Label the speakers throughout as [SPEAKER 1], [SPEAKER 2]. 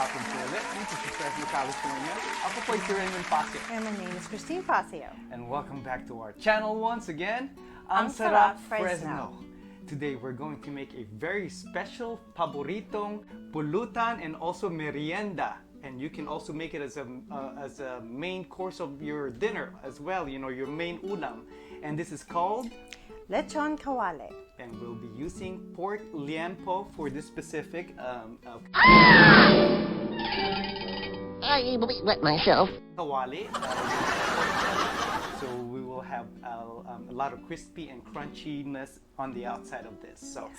[SPEAKER 1] hapon po ulit. This is Fresno, California. Ako po ay si Raymond Pasio.
[SPEAKER 2] And my name is Christine Pasio.
[SPEAKER 1] And welcome back to our channel once again.
[SPEAKER 2] Ang Sarap Fresno.
[SPEAKER 1] Today we're going to make a very special paboritong pulutan and also merienda. And you can also make it as a main course of your dinner as well, you know, your main ulam. And this is called
[SPEAKER 2] Lechon Kawali.
[SPEAKER 1] And we'll be using pork liempo for this specific
[SPEAKER 3] I wet myself.
[SPEAKER 1] Kawali. So we will have a lot of crispy and crunchiness on the outside of this. So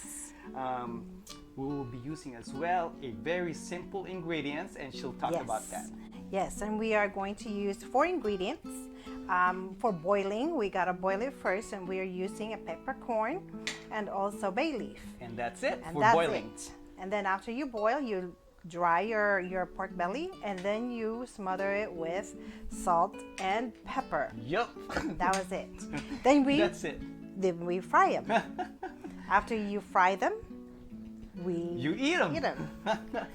[SPEAKER 1] we will be using as well a very simple ingredients, and she'll talk about that.
[SPEAKER 2] Yes, and we are going to use 4 ingredients. For boiling, we gotta boil it first, and we are using a peppercorn and also bay leaf.
[SPEAKER 1] And that's it
[SPEAKER 2] And
[SPEAKER 1] for
[SPEAKER 2] that's
[SPEAKER 1] boiling.
[SPEAKER 2] it. And then after you boil, you dry your pork belly, and then you smother it with salt and pepper.
[SPEAKER 1] Yup.
[SPEAKER 2] That was it. Then
[SPEAKER 1] That's it.
[SPEAKER 2] Then we fry them. After you fry them,
[SPEAKER 1] You eat them.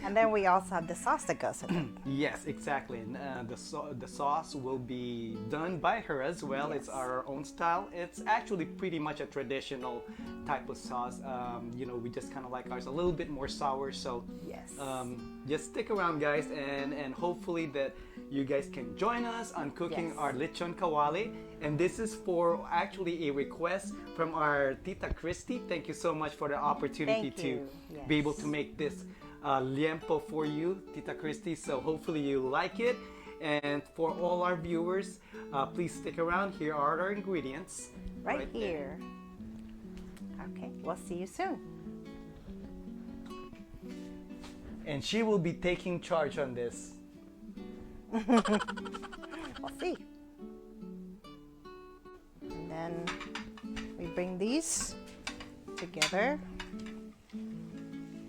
[SPEAKER 2] And then we also have the sauce that goes with it.
[SPEAKER 1] Yes, exactly. And the sauce will be done by her as well.
[SPEAKER 2] Yes.
[SPEAKER 1] It's our own style. It's actually pretty much a traditional type of sauce. You know, we just kind of like ours a little bit more sour. So
[SPEAKER 2] Yes.
[SPEAKER 1] just stick around, guys, and hopefully that you guys can join us on cooking
[SPEAKER 2] Yes.
[SPEAKER 1] our Lechon Kawali. And this is for actually a request from our Tita Christy. Thank you so much for the opportunity
[SPEAKER 2] Thank
[SPEAKER 1] to
[SPEAKER 2] you.
[SPEAKER 1] be able
[SPEAKER 2] Yes.
[SPEAKER 1] to make this liempo for you, Tita Christy. So hopefully you like it. And for all our viewers, please stick around. Here are our ingredients.
[SPEAKER 2] Right
[SPEAKER 1] there.
[SPEAKER 2] here. Okay, we'll see you soon.
[SPEAKER 1] And she will be taking charge on this.
[SPEAKER 2] We'll see. And then we bring these together.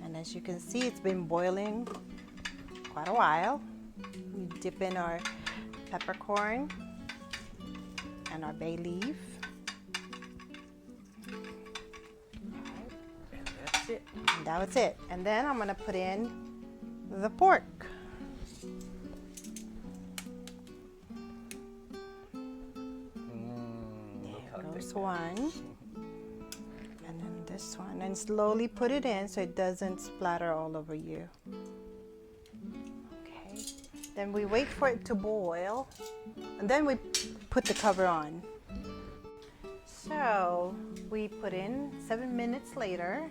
[SPEAKER 2] And as you can see, it's been boiling quite a while. We dip in our peppercorn and our bay leaf.
[SPEAKER 1] And that's it.
[SPEAKER 2] And that was it. And then I'm gonna put in the pork. There's one. And then this one. And slowly put it in so it doesn't splatter all over you. Okay. Then we wait for it to boil. And then we put the cover on. So we put in 7 minutes later.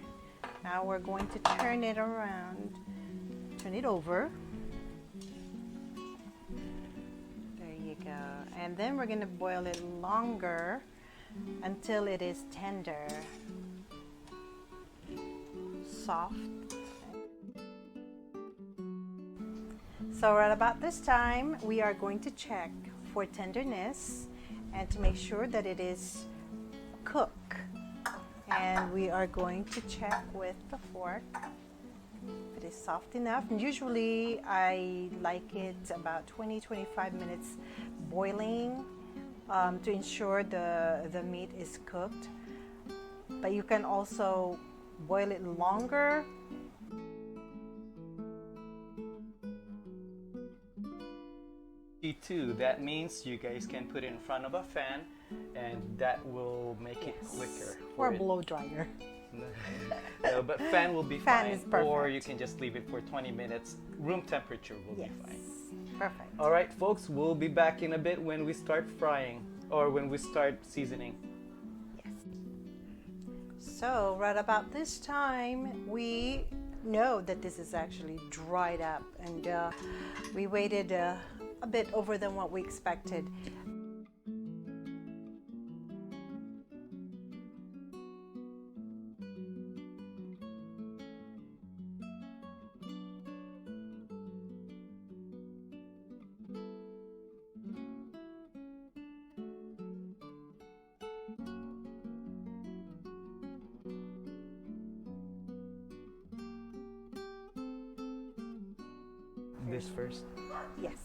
[SPEAKER 2] Now we're going to turn it around. Turn it over. There you go. And then we're going to boil it longer until it is tender, soft. So right about this time, we are going to check for tenderness and to make sure that it is cooked. And we are going to check with the fork if it is soft enough. And usually I like it about 20-25 minutes boiling to ensure the meat is cooked. But you can also boil it longer.
[SPEAKER 1] Too. That means you guys can put it in front of a fan, and that will make it quicker.
[SPEAKER 2] Or a blow dryer.
[SPEAKER 1] No, but fan will be
[SPEAKER 2] Fan
[SPEAKER 1] fine.
[SPEAKER 2] is perfect.
[SPEAKER 1] Or you can just leave it for 20 minutes. Room temperature will
[SPEAKER 2] Yes.
[SPEAKER 1] be fine.
[SPEAKER 2] Perfect.
[SPEAKER 1] All right, folks, we'll be back in a bit when we start frying or when we start seasoning.
[SPEAKER 2] Yes. So right about this time, we know that this is actually dried up, and we waited a bit over than what we expected.
[SPEAKER 1] This first.
[SPEAKER 2] Yes.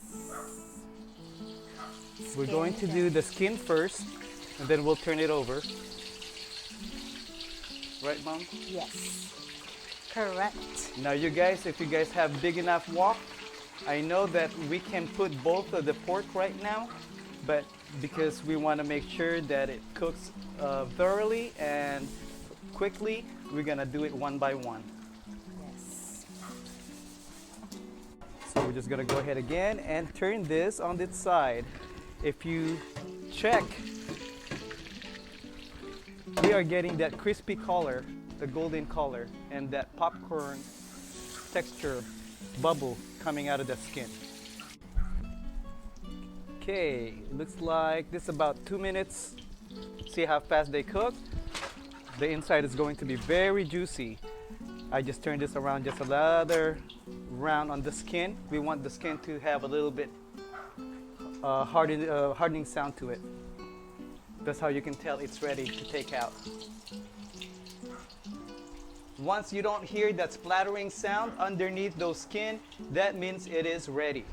[SPEAKER 1] We're going to do the skin first, and then we'll turn it over. Right, Mom?
[SPEAKER 2] Yes. Correct.
[SPEAKER 1] Now you guys, if you guys have big enough wok, I know that we can put both of the pork right now, but because we want to make sure that it cooks thoroughly and quickly, we're gonna do it one by one.
[SPEAKER 2] Yes.
[SPEAKER 1] So we're just gonna go ahead again and turn this on its side. If you check, we are getting that crispy color, the golden color, and that popcorn texture bubble coming out of the skin. Okay, looks like this is about 2 minutes. See how fast they cook? The inside is going to be very juicy. I just turned this around just another round on the skin. We want the skin to have a little bit hardening sound to it. That's how you can tell it's ready to take out. Once you don't hear that splattering sound underneath those skin, that means it is ready.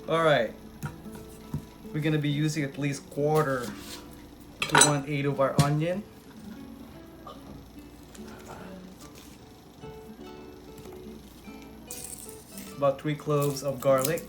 [SPEAKER 1] Alright, we're gonna be using at least 1/4 to 1/8 of our onion. About 3 cloves of garlic.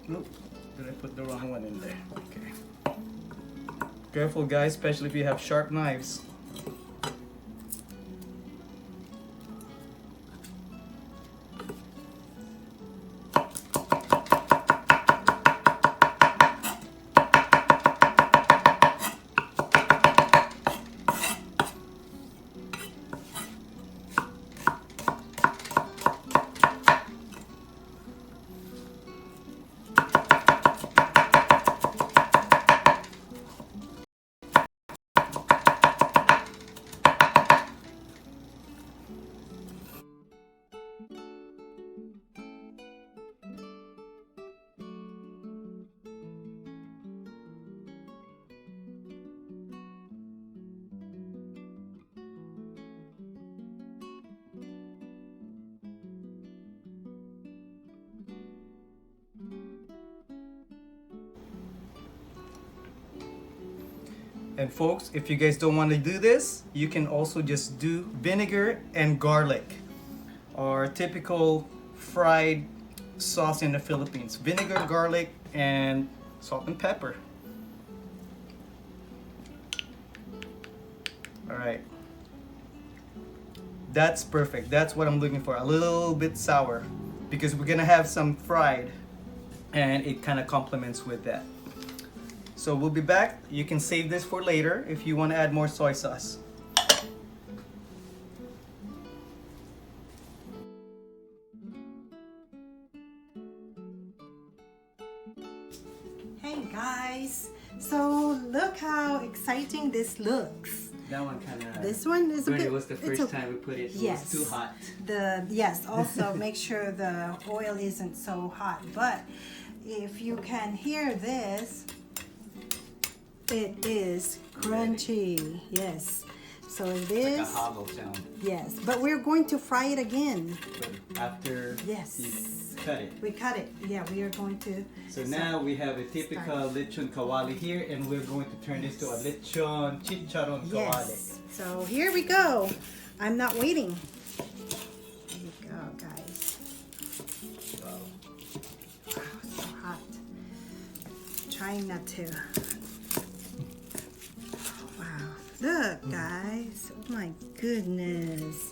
[SPEAKER 1] Nope, did I put the wrong one in there? Okay. Careful guys, especially if you have sharp knives. And folks, if you guys don't want to do this, you can also just do vinegar and garlic, our typical fried sauce in the Philippines. Vinegar, garlic, and salt and pepper. All right. That's perfect. That's what I'm looking for. A little bit sour because we're gonna have some fried and it kind of complements with that. So we'll be back. You can save this for later if you want to add more soy sauce.
[SPEAKER 2] Hey guys, so look how exciting this looks.
[SPEAKER 1] That one kind of.
[SPEAKER 2] This one is a bit.
[SPEAKER 1] It was the first time we put it.
[SPEAKER 2] Yes.
[SPEAKER 1] It was too hot.
[SPEAKER 2] Yes. Also, make sure the oil isn't so hot. But if you can hear this, it is crunchy. Yes. So it is.
[SPEAKER 1] Like a hollow sound.
[SPEAKER 2] Yes. But we're going to fry it again.
[SPEAKER 1] But after
[SPEAKER 2] Yes.
[SPEAKER 1] you cut it.
[SPEAKER 2] We cut it. Yeah, we are going to.
[SPEAKER 1] So now we have a typical Lechon Kawali here, and we're going to turn this to a Lechon Chicharon Kawali.
[SPEAKER 2] Yes. So here we go. I'm not waiting. Here we go, guys. trying not to. Wow. Look, guys. Oh my goodness.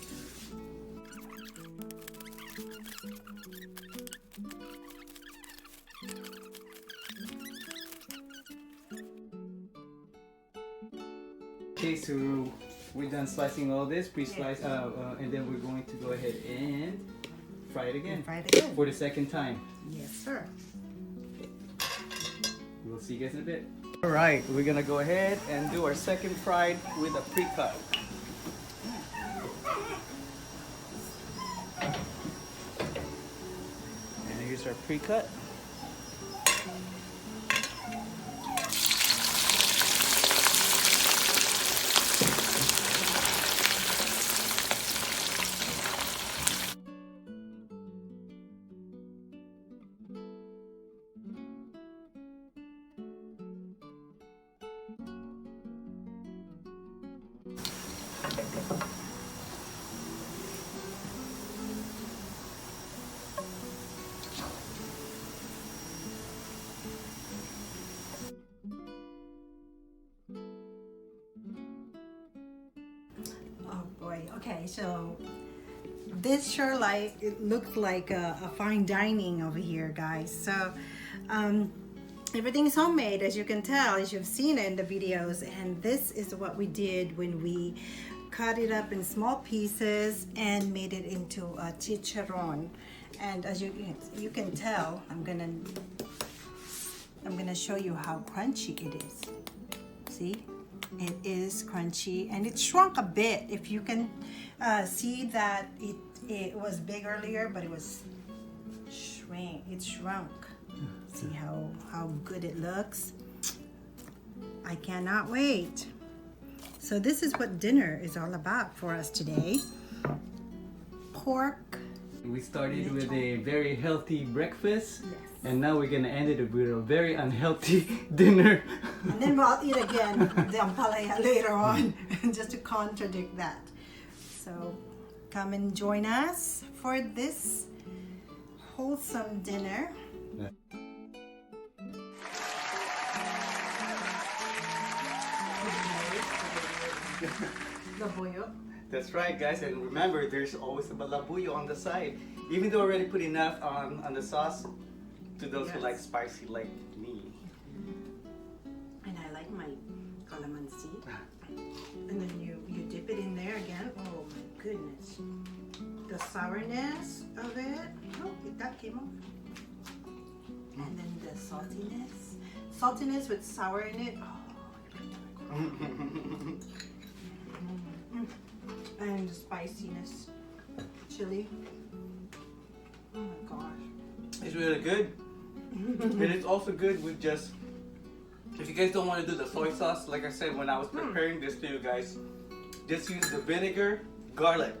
[SPEAKER 1] Okay, so we're done slicing all this, pre-sliced, and then we're going to go ahead and fry it again.
[SPEAKER 2] Fry it again.
[SPEAKER 1] For the second time.
[SPEAKER 2] Yes, sir.
[SPEAKER 1] We'll see you guys in a bit. All right, we're gonna go ahead and do our second fried with a pre-cut. And here's our pre-cut.
[SPEAKER 2] Oh boy. Okay, so this sure it looks like a fine dining over here, guys. So everything is homemade, as you can tell, as you've seen it in the videos. And this is what we did when we cut it up in small pieces and made it into a chicharon. And as you can tell, I'm gonna show you how crunchy it is. See? It is crunchy and it shrunk a bit. If you can see that it was big earlier, but it shrunk. See how good it looks? I cannot wait. So this is what dinner is all about for us today. Pork.
[SPEAKER 1] We started with a very healthy breakfast.
[SPEAKER 2] Yes.
[SPEAKER 1] And now we're gonna end it with a very unhealthy dinner.
[SPEAKER 2] And then we'll eat again the ampalaya later on, just to contradict that. So come and join us for this wholesome dinner. Labuyo.
[SPEAKER 1] That's right, guys, and remember, there's always a balabuyo on the side. Even though I already put enough on the sauce, to those who like spicy like me.
[SPEAKER 2] And I like my calamansi. And then you dip it in there again. Oh my goodness. The sourness of it. Oh, that came off. And then the saltiness. Saltiness with sour in it. Oh. And the spiciness. Chili. Oh my gosh.
[SPEAKER 1] It's really good. And it's also good with just, if you guys don't want to do the soy sauce, like I said when I was preparing this to you guys, just use the vinegar, garlic.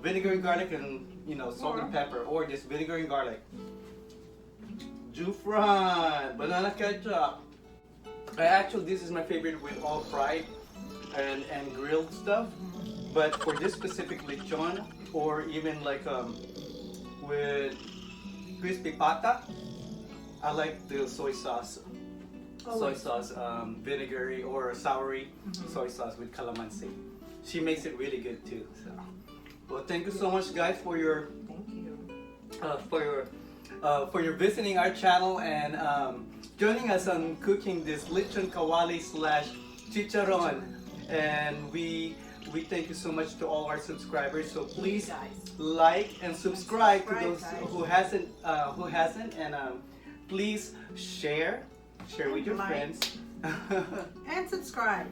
[SPEAKER 1] Vinegar and garlic and, salt and pepper, or just vinegar and garlic. Jufran, banana ketchup. This is my favorite with all fried and grilled stuff. But for this specific lechon, or even like with crispy pata, I like the soy sauce. Soy sauce, vinegary or soury soy sauce with calamansi. She makes it really good too. So, well, thank you so much, guys, for your for your visiting our channel and joining us on cooking this Lechon Kawali / Chicharon. And we thank you so much to all our subscribers. So please like and subscribe to those who hasn't, and please share with your friends.
[SPEAKER 2] And subscribe.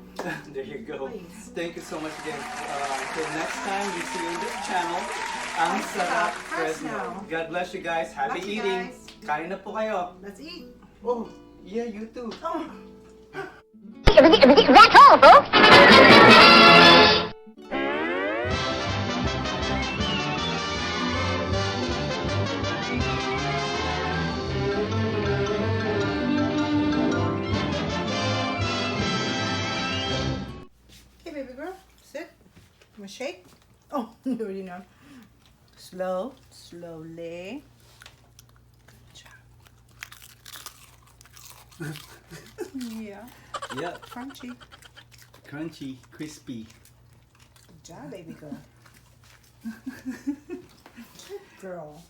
[SPEAKER 1] There you go.
[SPEAKER 2] Please.
[SPEAKER 1] Thank you so much again. Until next time, we see you in this channel. Ang sarap Fresno. God bless you guys. Happy
[SPEAKER 2] Bless you
[SPEAKER 1] eating.
[SPEAKER 2] guys.
[SPEAKER 1] Kain na po kayo.
[SPEAKER 2] Let's eat.
[SPEAKER 1] Oh, yeah, you too.
[SPEAKER 2] Oh.
[SPEAKER 3] That's all, folks.
[SPEAKER 2] Hey, baby girl, sit. I'm gonna shake. Oh, you already know. Slowly. Good job. Yeah.
[SPEAKER 1] Yep.
[SPEAKER 2] Crunchy.
[SPEAKER 1] Crunchy, crispy.
[SPEAKER 2] Good job, baby girl. Good girl.